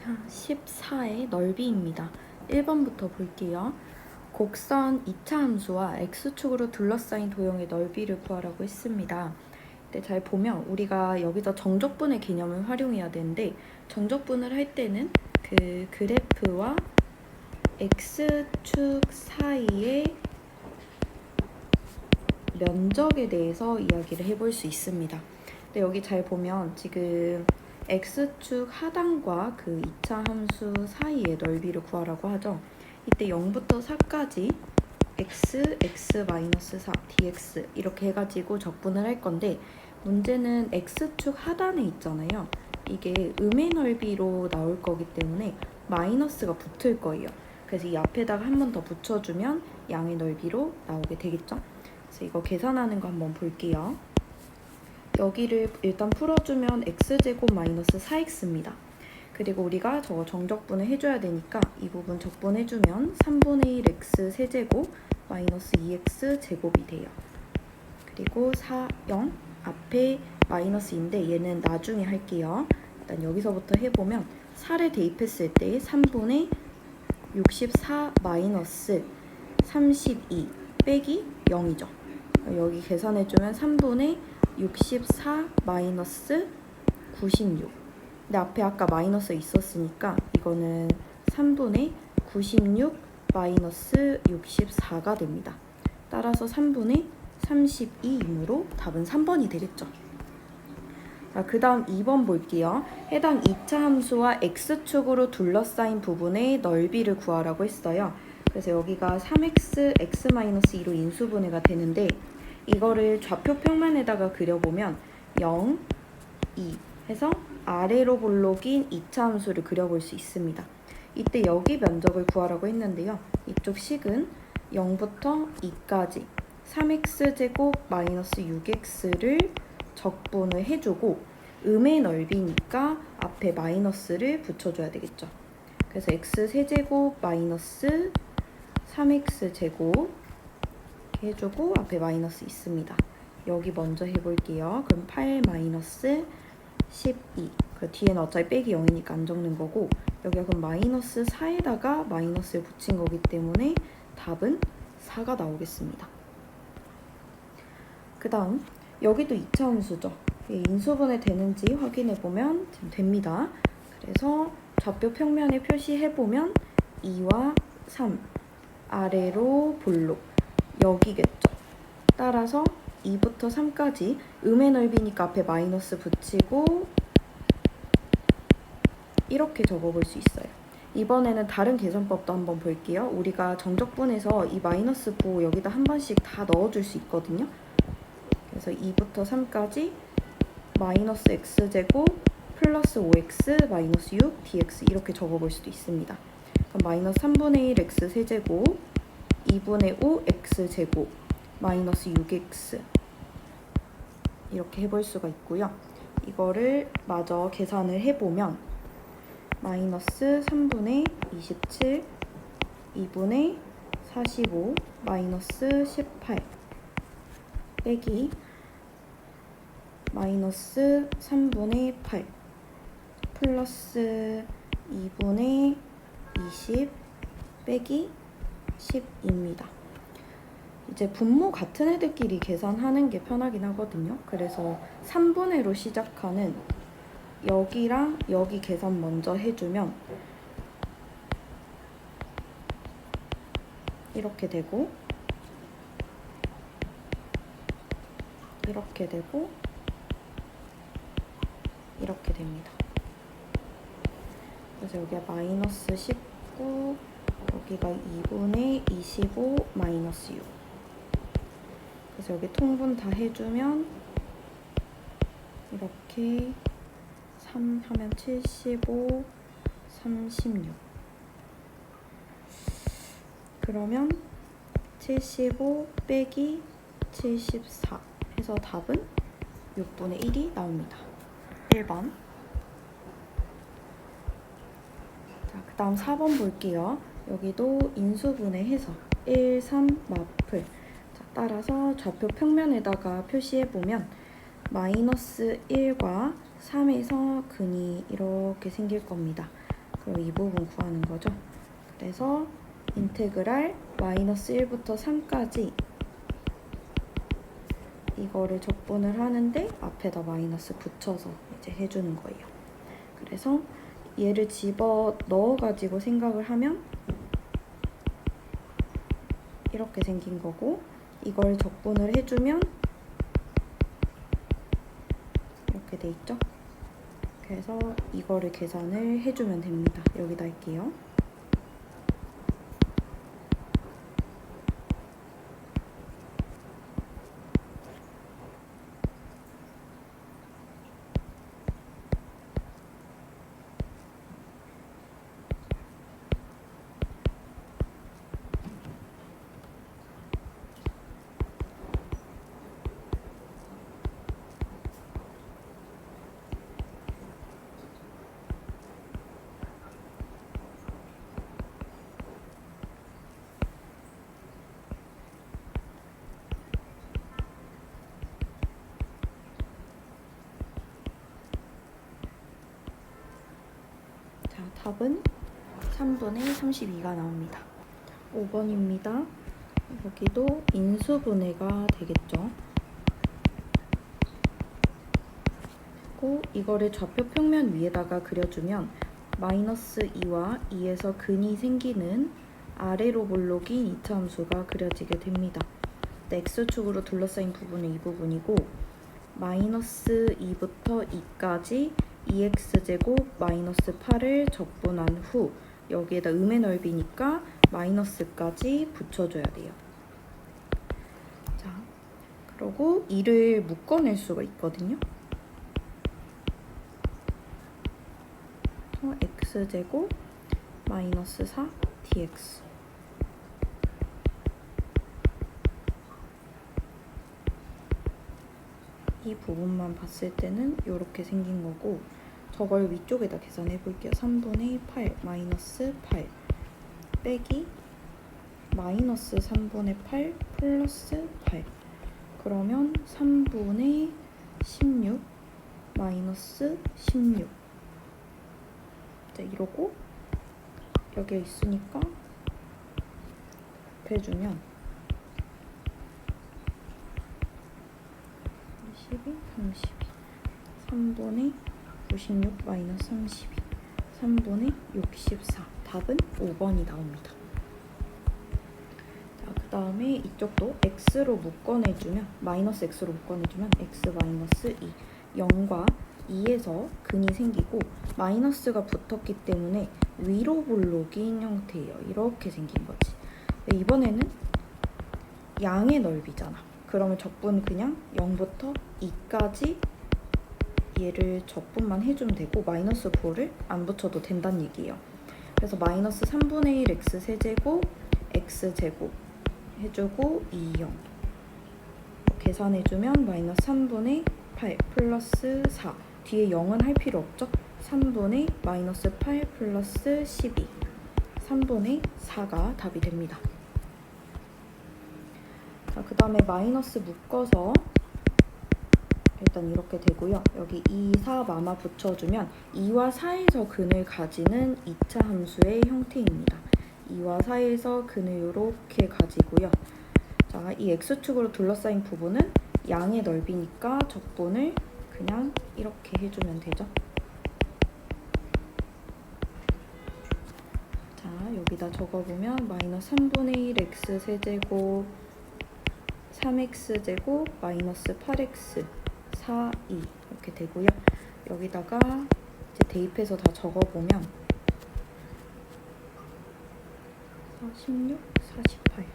자, 14의 넓이입니다. 1번부터 볼게요. 곡선 2차 함수와 x축으로 둘러싸인 도형의 넓이를 구하라고 했습니다. 근데 잘 보면 우리가 여기서 정적분의 개념을 활용해야 되는데, 정적분을 할 때는 그 그래프와 x축 사이의 면적에 대해서 이야기를 해볼 수 있습니다. 근데 여기 잘 보면 지금 x축 하단과 그 2차 함수 사이의 넓이를 구하라고 하죠. 이때 0부터 4까지 x-4 dx 이렇게 해가지고 적분을 할 건데, 문제는 x축 하단에 있잖아요. 이게 음의 넓이로 나올 거기 때문에 마이너스가 붙을 거예요. 그래서 이 앞에다가 한 번 더 붙여주면 양의 넓이로 나오게 되겠죠. 그래서 이거 계산하는 거 한번 볼게요. 여기를 일단 풀어주면 x제곱 마이너스 4x입니다. 그리고 우리가 저거 정적분을 해줘야 되니까 이 부분 적분해주면 3분의 1 x 세제곱 마이너스 2x 제곱이 돼요. 그리고 4, 0 앞에 마이너스인데 얘는 나중에 할게요. 일단 여기서부터 해보면 4를 대입했을 때 3분의 64 마이너스 32 빼기 0이죠. 여기 계산해주면 3분의 64 마이너스 96. 근데 앞에 아까 마이너스 있었으니까 이거는 3분의 96 마이너스 64가 됩니다. 따라서 3분의 32이므로 답은 3번이 되겠죠. 자, 그 다음 2번 볼게요. 해당 2차 함수와 x축으로 둘러싸인 부분의 넓이를 구하라고 했어요. 그래서 여기가 3x, x-2로 인수분해가 되는데, 이거를 좌표 평면에다가 그려보면 0, 2 해서 아래로 볼록인 2차 함수를 그려볼 수 있습니다. 이때 여기 면적을 구하라고 했는데요. 이쪽 식은 0부터 2까지 3x제곱 마이너스 6x를 적분을 해주고, 음의 넓이니까 앞에 마이너스를 붙여줘야 되겠죠. 그래서 x세제곱 마이너스 3x제곱 해주고 앞에 마이너스 있습니다. 여기 먼저 해볼게요. 그럼 8 마이너스 12. 그 뒤에는 어차피 빼기 0이니까 안 적는 거고, 여기가 그럼 마이너스 4에다가 마이너스를 붙인 거기 때문에 답은 4가 나오겠습니다. 그 다음 여기도 2차 함수죠. 인수분해 되는지 확인해보면 됩니다. 그래서 좌표 평면에 표시해보면 2와 3 아래로 볼록 여기겠죠. 따라서 2부터 3까지 음의 넓이니까 앞에 마이너스 붙이고 이렇게 적어볼 수 있어요. 이번에는 다른 계산법도 한번 볼게요. 우리가 정적분해서 이 마이너스 9 여기다 한 번씩 다 넣어줄 수 있거든요. 그래서 2부터 3까지 마이너스 x제곱 플러스 5x 마이너스 6 dx 이렇게 적어볼 수도 있습니다. 그럼 마이너스 3분의 1 x 세제곱 2분의 5 x제곱 마이너스 6x 이렇게 해볼 수가 있고요. 이거를 마저 계산을 해보면 마이너스 3분의 27 2분의 45 마이너스 18 빼기 마이너스 3분의 8 플러스 2분의 20 빼기 10입니다. 이제 분모 같은 애들끼리 계산하는 게 편하긴 하거든요. 그래서 3분의로 시작하는 여기랑 여기 계산 먼저 해주면 이렇게 되고 이렇게 되고 이렇게 됩니다. 그래서 여기가 마이너스 19 여기가 2분의 25 마이너스 6. 그래서 여기 통분 다 해주면 이렇게 3 하면 75 36. 그러면 75 빼기 74 해서 답은 6분의 1이 나옵니다. 1번. 자, 그 다음 4번 볼게요. 여기도 인수분해해서 1, 3 마플. 자, 따라서 좌표 평면에다가 표시해보면 마이너스 1과 3에서 근이 이렇게 생길 겁니다. 이 부분 구하는 거죠. 그래서 인테그랄 마이너스 1부터 3까지 이거를 적분을 하는데 앞에다 마이너스 붙여서 이제 해주는 거예요. 그래서 얘를 집어 넣어가지고 생각을 하면 이렇게 생긴 거고, 이걸 적분을 해주면 이렇게 돼 있죠? 그래서 이거를 계산을 해주면 됩니다. 여기다 할게요. 자, 답은 3분의 32가 나옵니다. 5번입니다. 여기도 인수분해가 되겠죠. 그리고 이거를 좌표 평면 위에다가 그려주면 마이너스 2와 2에서 근이 생기는 아래로 볼록인 2차 함수가 그려지게 됩니다. x축으로 둘러싸인 부분은 이 부분이고, 마이너스 2부터 2까지 2x제곱 마이너스 8을 적분한 후 여기에다 음의 넓이니까 마이너스까지 붙여줘야 돼요. 자, 그리고 이를 묶어낼 수가 있거든요. x제곱 마이너스 4 dx. 이 부분만 봤을 때는 이렇게 생긴 거고, 저걸 위쪽에다 계산해 볼게요. 3분의 8 마이너스 8 빼기 마이너스 3분의 8 플러스 8. 그러면 3분의 16 마이너스 16. 이러고 여기에 있으니까 곱해주면 12, 32 3분의 96 마이너스 32 3분의 64. 답은 5번이 나옵니다. 자, 그 다음에 이쪽도 x로 묶어내주면 마이너스 x로 묶어내주면 x 마이너스 2 0과 2에서 근이 생기고 마이너스가 붙었기 때문에 위로 볼록인 형태예요. 이렇게 생긴 거지. 이번에는 양의 넓이잖아. 그러면 적분 그냥 0부터 2까지 얘를 적분만 해주면 되고 마이너스 9를 안 붙여도 된다는 얘기예요. 그래서 마이너스 3분의 1 x 세제곱 x제곱 해주고 2, 0 계산해주면 마이너스 3분의 8 플러스 4. 뒤에 0은 할 필요 없죠? 3분의 마이너스 8 플러스 12 3분의 4가 답이 됩니다. 자, 그 다음에 마이너스 묶어서 일단 이렇게 되고요. 여기 2, 4 마마 붙여주면 2와 4에서 근을 가지는 2차 함수의 형태입니다. 2와 4에서 근을 이렇게 가지고요. 자, 이 x축으로 둘러싸인 부분은 양의 넓이니까 적분을 그냥 이렇게 해주면 되죠. 자, 여기다 적어보면 마이너스 3분의 1 x 세제곱 3x제곱 마이너스 8x 4, 2 이렇게 되고요. 여기다가 이제 대입해서 다 적어보면 16, 48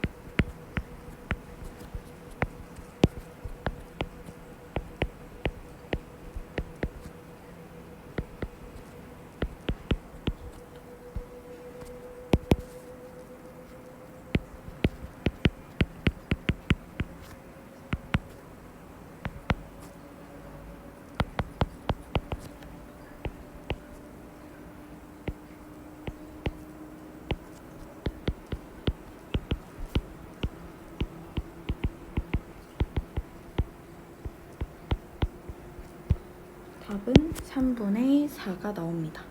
답은 3분의 4가 나옵니다.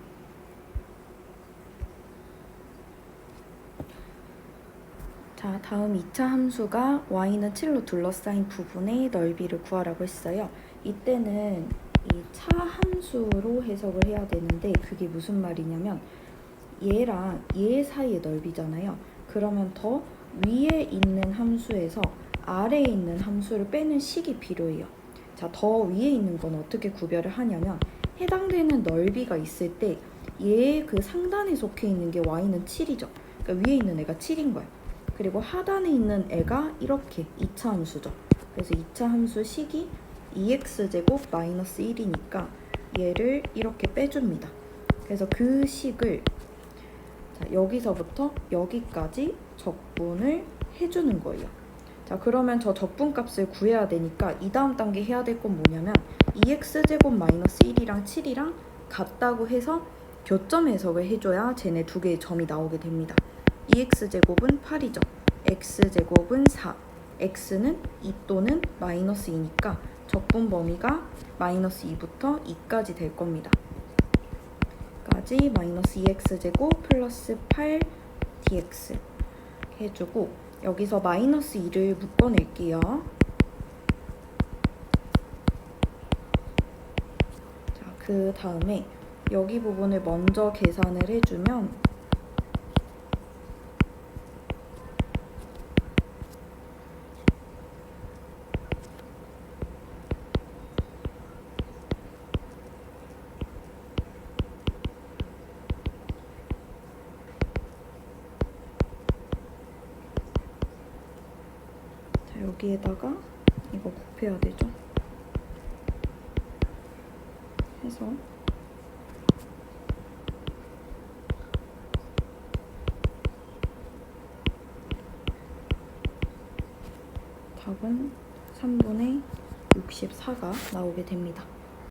자, 다음 2차 함수가 y는 7로 둘러싸인 부분의 넓이를 구하라고 했어요. 이때는 이 차 함수로 해석을 해야 되는데 그게 무슨 말이냐면 얘랑 얘 사이의 넓이잖아요. 그러면 더 위에 있는 함수에서 아래에 있는 함수를 빼는 식이 필요해요. 자, 더 위에 있는 건 어떻게 구별을 하냐면 해당되는 넓이가 있을 때 얘의 그 상단에 속해 있는 게 y는 7이죠. 그러니까 위에 있는 애가 7인 거야. 그리고 하단에 있는 애가 이렇게 2차 함수죠. 그래서 2차 함수 식이 2x제곱 마이너스 1이니까 얘를 이렇게 빼줍니다. 그래서 그 식을 자, 여기서부터 여기까지 적분을 해주는 거예요. 자, 그러면 저 적분값을 구해야 되니까 이 다음 단계 해야 될 건 뭐냐면 2x제곱 마이너스 1이랑 7이랑 같다고 해서 교점 해석을 해줘야 쟤네 두 개의 점이 나오게 됩니다. 2x제곱은 8이죠. x제곱은 4. x는 2 또는 마이너스 2니까 적분 범위가 마이너스 2부터 2까지 될 겁니다. 까지 마이너스 2x제곱 플러스 8dx 해주고 여기서 마이너스 2를 묶어낼게요. 자, 그 다음에 여기 부분을 먼저 계산을 해주면 여기에다가 이거 곱해야 되죠. 해서 답은 3분의 64가 나오게 됩니다.